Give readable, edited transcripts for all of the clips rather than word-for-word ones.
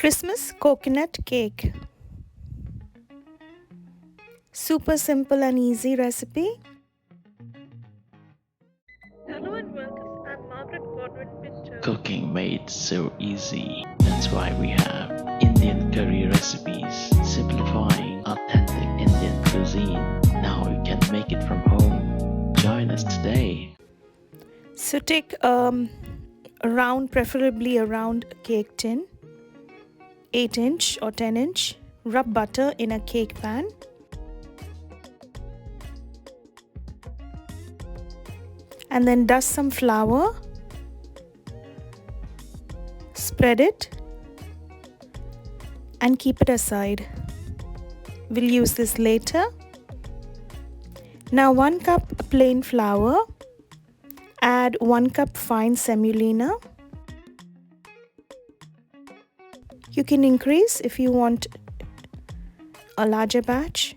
Christmas coconut cake. Super simple and easy recipe. Hello and welcome. I'm Margaret Pinto. Cooking made so easy. That's why we have Indian curry recipes, simplifying authentic Indian cuisine. Now you can make it from home. Join us today. So take preferably a round cake tin, 8-inch or 10-inch. Rub butter in a cake pan. And then dust some flour. Spread it and keep it aside. We'll use this later. Now 1 cup plain flour. Add 1 cup fine semolina. You can increase if you want a larger batch.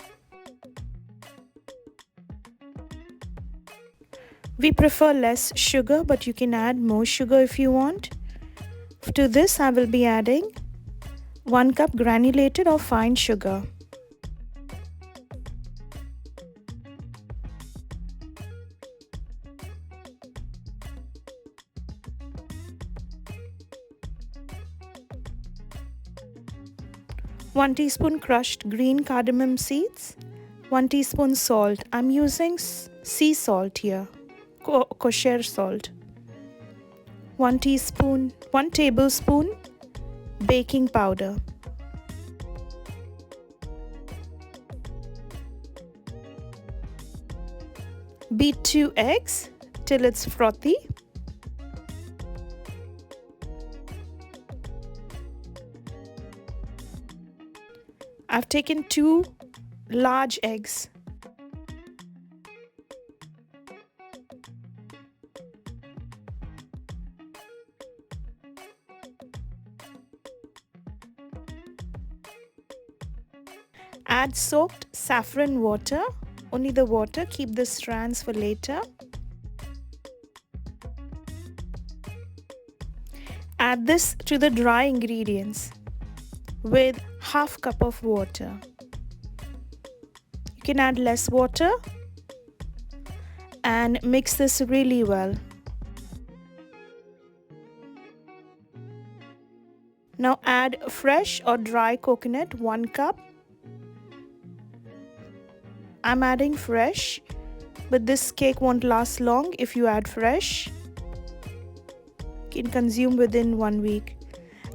We prefer less sugar, but you can add more sugar if you want. To this, I will be adding 1 cup granulated or fine sugar. One teaspoon crushed green cardamom seeds. 1 teaspoon salt. I'm using sea salt here, kosher salt. 1 tablespoon baking powder. Beat 2 eggs till it's frothy. I've taken 2 large eggs. Add soaked saffron water, only the water, keep the strands for later. Add this to the dry ingredients with half cup of water. You can add less water and mix this really well. Now add fresh or dry coconut, 1 cup. I'm adding fresh, but this cake won't last long if you add fresh. You can consume within 1 week.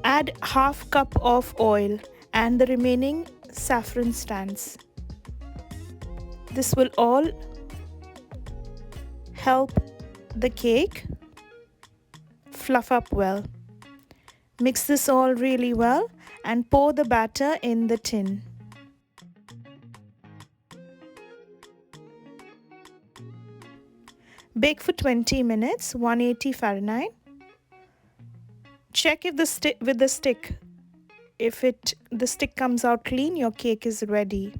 Add half cup of oil and the remaining saffron strands. This will all help the cake fluff up well. Mix this all really well and pour the batter in the tin. Bake for 20 minutes, 180 Fahrenheit. Check if the stick, the stick comes out clean, your cake is ready.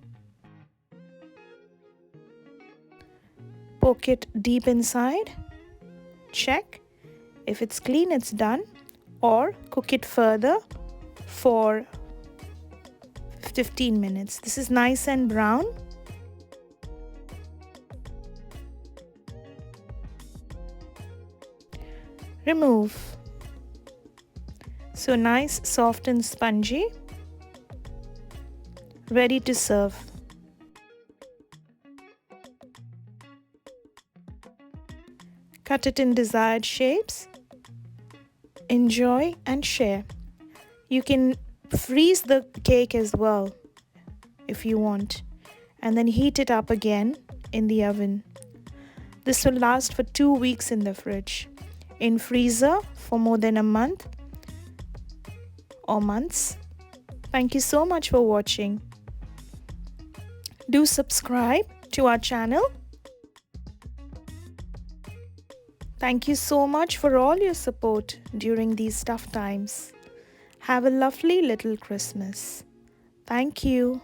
Poke it deep inside. Check if it's clean, it's done, or cook it further for 15 minutes. This is nice and brown. Remove. So nice, soft and spongy. Ready to serve. Cut it in desired shapes. Enjoy and share. You can freeze the cake as well if you want, and then heat it up again in the oven. This will last for 2 weeks in the fridge. In freezer for more than a month or months. Thank you so much for watching. Do subscribe to our channel. Thank you so much for all your support during these tough times. Have a lovely little Christmas. Thank you.